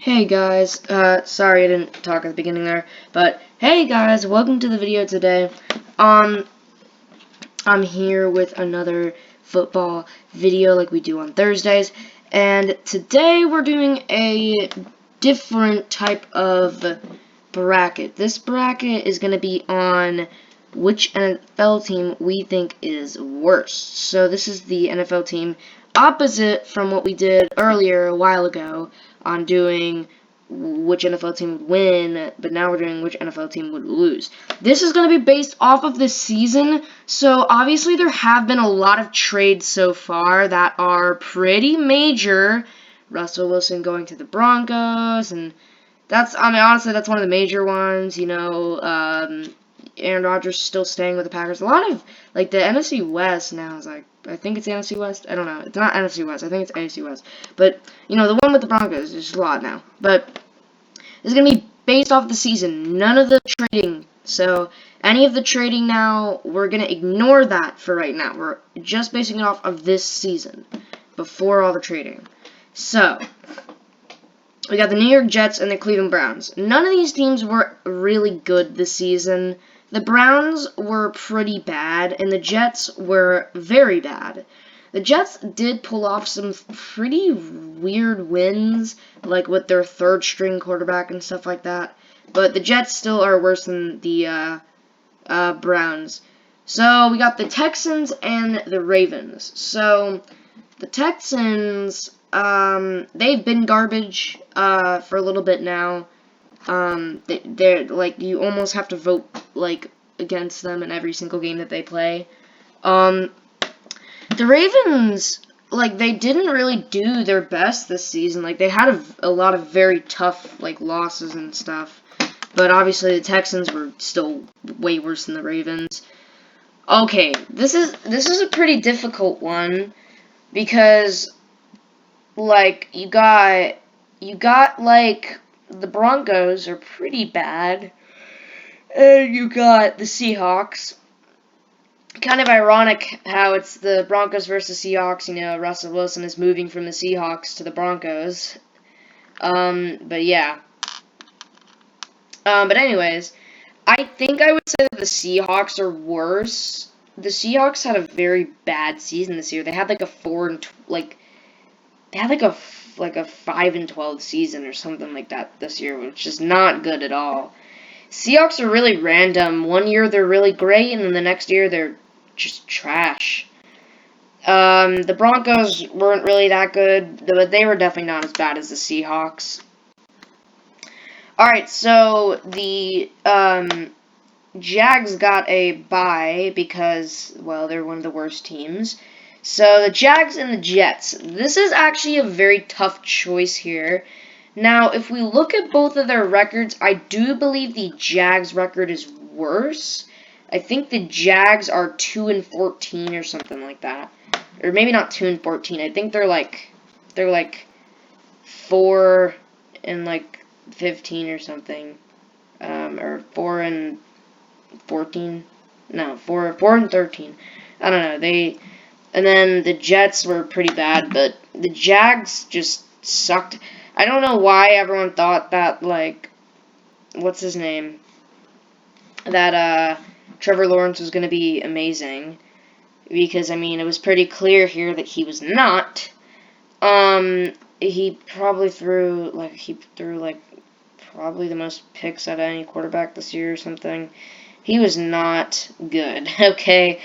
Hey guys, sorry I didn't talk at the beginning there, but hey guys, welcome to the video today. I'm here with another football video like we do on Thursdays, and today we're doing a different type of bracket. This bracket is going to be on which NFL team we think is worse. So this is the NFL team opposite from what we did earlier a while ago on doing which NFL team would win, but now we're doing which NFL team would lose. This is going to be based off of this season, so obviously there have been a lot of trades so far that are pretty major. Russell Wilson going to the Broncos, and honestly, that's one of the major ones, Aaron Rodgers still staying with the Packers. A lot of, the NFC West now is, I think it's NFC West. I don't know. It's not NFC West. I think it's AFC West. But, the one with the Broncos is a lot now. But it's going to be based off the season. None of the trading. So, any of the trading now, we're going to ignore that for right now. We're just basing it off of this season before all the trading. So, we got the New York Jets and the Cleveland Browns. None of these teams were really good this season. The Browns were pretty bad, and the Jets were very bad. The Jets did pull off some pretty weird wins, like with their third-string quarterback and stuff like that. But the Jets still are worse than the Browns. So we got the Texans and the Ravens. So the Texans, they've been garbage for a little bit now. They're you almost have to vote against them in every single game that they play. The Ravens, they didn't really do their best this season. They had a lot of very tough losses and stuff. But obviously the Texans were still way worse than the Ravens. Okay, this is a pretty difficult one because you got the Broncos are pretty bad, and you got the Seahawks. Kind of ironic how it's the Broncos versus Seahawks. Russell Wilson is moving from the Seahawks to the Broncos. But yeah. But anyways, I think I would say that the Seahawks are worse. The Seahawks had a very bad season this year. They had a 5-12 season or something like that this year, which is not good at all. Seahawks are really random. One year they're really great, and then the next year they're just trash. The Broncos weren't really that good, but they were definitely not as bad as the Seahawks. Alright, so the Jags got a bye because, well, they're one of the worst teams. So, the Jags and the Jets. This is actually a very tough choice here. Now, if we look at both of their records, I do believe the Jags' record is worse. I think the Jags are 2-14 or something like that. Or maybe not 2-14. I think they're 4-15 or something. Or 4-14. No, 4-13. I don't know. And then the Jets were pretty bad, but the Jags just sucked. I don't know why everyone thought that, what's his name? That, Trevor Lawrence was going to be amazing. Because, it was pretty clear here that he was not. He probably threw, probably the most picks out of any quarterback this year or something. He was not good, okay?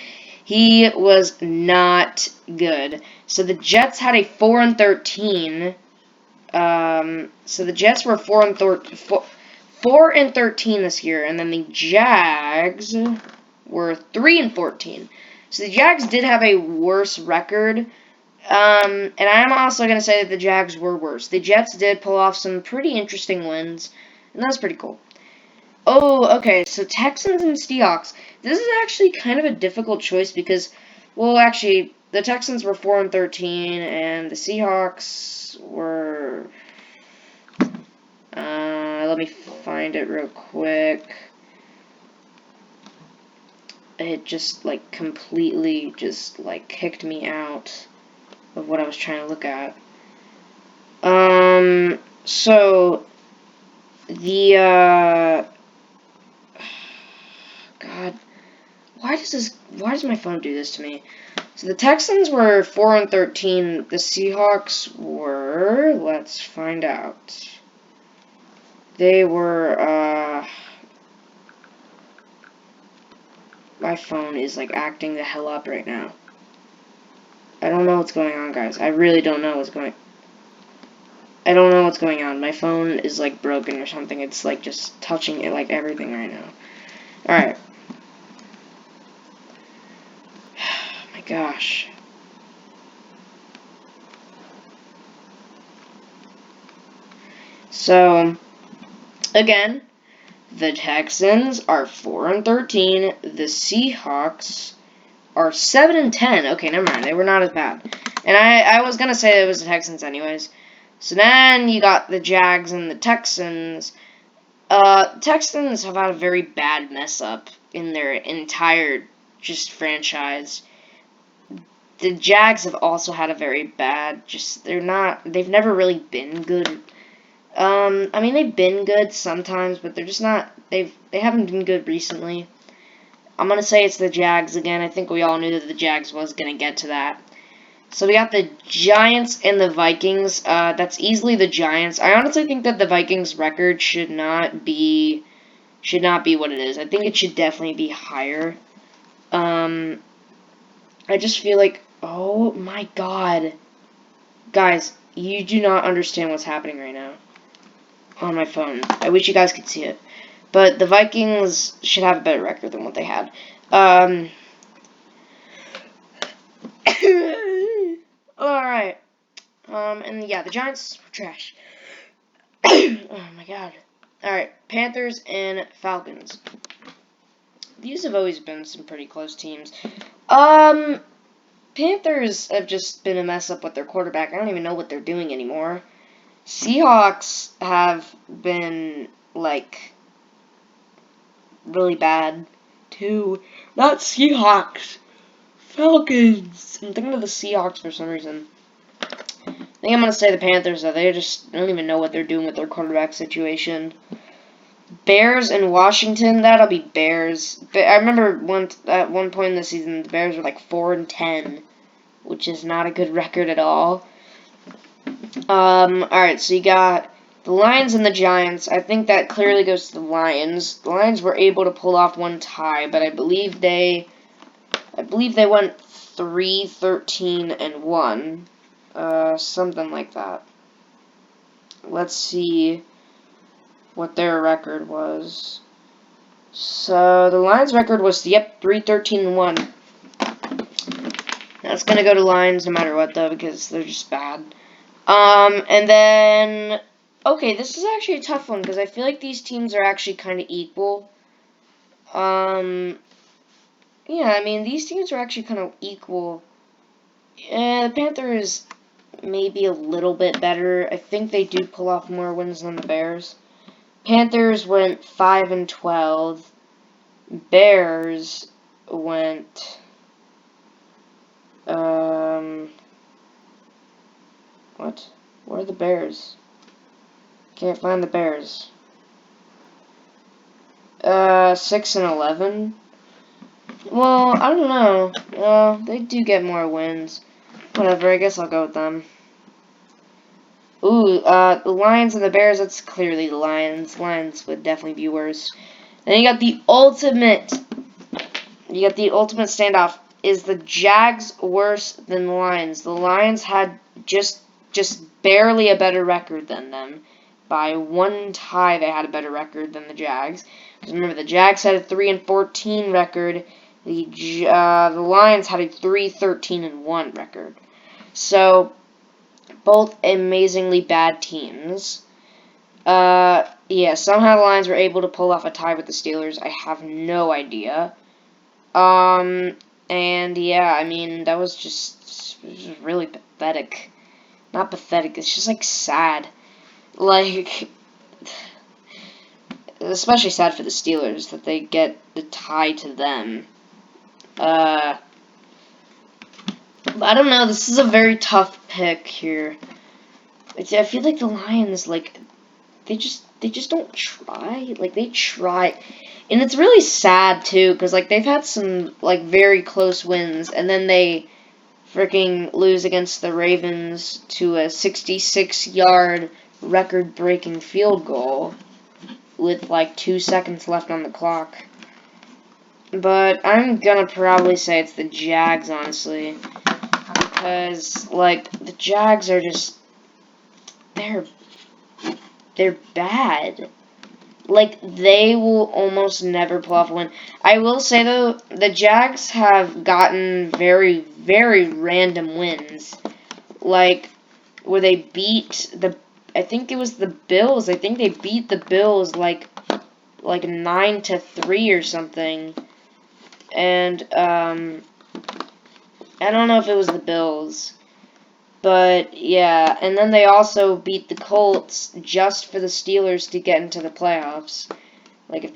He was not good. So the Jets had a 4-13. So the Jets were 4-13 this year, and then the Jags were 3-14. So the Jags did have a worse record. And I'm also going to say that the Jags were worse. The Jets did pull off some pretty interesting wins, and that's pretty cool. Oh, okay, so Texans and Seahawks. This is actually kind of a difficult choice because, well, actually, the Texans were 4-13, and the Seahawks were, let me find it real quick. It just, completely just, kicked me out of what I was trying to look at. So, the, God, why does my phone do this to me? So the Texans were 4-13. The Seahawks were, let's find out. They were, my phone is, like, acting the hell up right now. I don't know what's going on, guys. I really don't know what's going on. I don't know what's going on. My phone is, like, broken or something. It's, like, just touching it, like, everything right now. Alright. Oh my gosh. So, again, the Texans are 4-13. The Seahawks are 7-10. Okay, never mind. They were not as bad. And I was gonna say it was the Texans anyways. So then you got the Jags and the Texans. Texans have had a very bad mess up in their entire just franchise. The Jags have also had a very bad, they've never really been good. I mean, they've been good sometimes, but they're just not, they haven't been good recently. I'm going to say it's the Jags again. I think we all knew that the Jags was going to get to that. So we got the Giants and the Vikings. That's easily the Giants. I honestly think that the Vikings record should not be what it is. I think it should definitely be higher. I just feel like, oh my god. Guys, you do not understand what's happening right now on my phone. I wish you guys could see it. But the Vikings should have a better record than what they had. Alright. And yeah, the Giants were trash. Oh my god. Alright, Panthers and Falcons. These have always been some pretty close teams. Panthers have just been a mess up with their quarterback. I don't even know what they're doing anymore. Seahawks have been, like, really bad, too. Not Seahawks. Falcons. I'm thinking of the Seahawks for some reason. I think I'm going to say the Panthers, though. They don't even know what they're doing with their quarterback situation. Bears and Washington, that'll be Bears. I remember at one point in the season, the Bears were like 4-10, which is not a good record at all. Alright, so you got the Lions and the Giants. I think that clearly goes to the Lions. The Lions were able to pull off one tie, but I believe they went 3-13-1. Something like that. Let's see what their record was. So the Lions' record was 3-13-1. That's gonna go to Lions no matter what though, because they're just bad. And then okay, this is actually a tough one because I feel like these teams are actually kind of equal. Yeah, I mean these teams are actually kind of equal. The Panthers maybe a little bit better. I think they do pull off more wins than the Bears. Panthers went 5-12. Bears went what? Where are the Bears? Can't find the Bears. 6-11. Well, I don't know. They do get more wins. Whatever, I guess I'll go with them. Ooh, the Lions and the Bears, that's clearly the Lions. Lions would definitely be worse. Then you got the ultimate standoff. Is the Jags worse than the Lions? The Lions had just barely a better record than them. By one tie, they had a better record than the Jags. Because remember, the Jags had a 3-14 record. The Lions had a 3-13-1 record. So, both amazingly bad teams. Yeah, somehow the Lions were able to pull off a tie with the Steelers. I have no idea. And yeah, I mean, that was just really pathetic. Not pathetic, it's just, like, sad. Like, especially sad for the Steelers that they get the tie to them. I don't know, this is a very tough pick here. I feel like the Lions, like, they just don't try. Like, they try. And it's really sad, too, because, like, they've had some, like, very close wins, and then they freaking lose against the Ravens to a 66-yard record-breaking field goal with, like, 2 seconds left on the clock. But I'm gonna probably say it's the Jags, honestly. Because, like, the Jags are just... They're bad. Like, they will almost never pull off a win. I will say, though, the Jags have gotten very, very random wins. Like, where they beat the... I think it was the Bills. I think they beat the Bills, like 9-3 or something. And, I don't know if it was the Bills. But, yeah, and then they also beat the Colts just for the Steelers to get into the playoffs. Like, if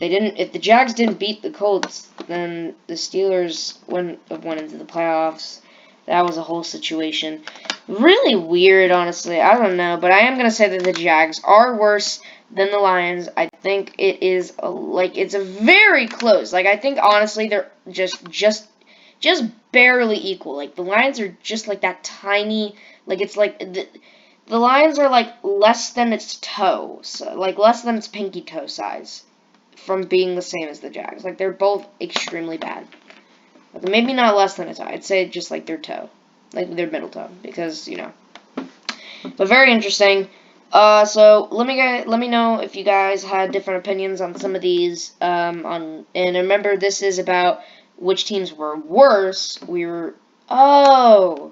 the Jags didn't beat the Colts, then the Steelers wouldn't have went into the playoffs. That was a whole situation. Really weird, honestly. I don't know, but I am going to say that the Jags are worse than the Lions. I think it is, it's a very close. Like, I think, honestly, they're just barely equal. Like, the Lions are just, like, that tiny... Like, it's like, the Lions are, like, less than its toe. So, like, less than its pinky toe size from being the same as the Jags. Like, they're both extremely bad. But maybe not less than a toe. I'd say just, like, their toe. Like, their middle toe. Because, you know. But very interesting. So, let me know if you guys had different opinions on some of these. And remember, this is about which teams were worse. Oh!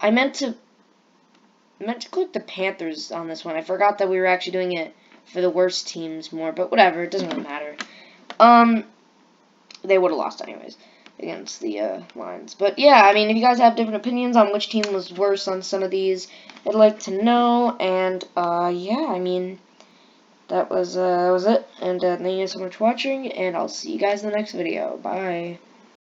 I meant to click the Panthers on this one. I forgot that we were actually doing it for the worst teams more, but whatever, it doesn't really matter. They would have lost anyways against the Lions. But yeah, I mean, if you guys have different opinions on which team was worse on some of these, I'd like to know. And yeah, I mean, that was it. And thank you so much for watching, and I'll see you guys in the next video. Bye.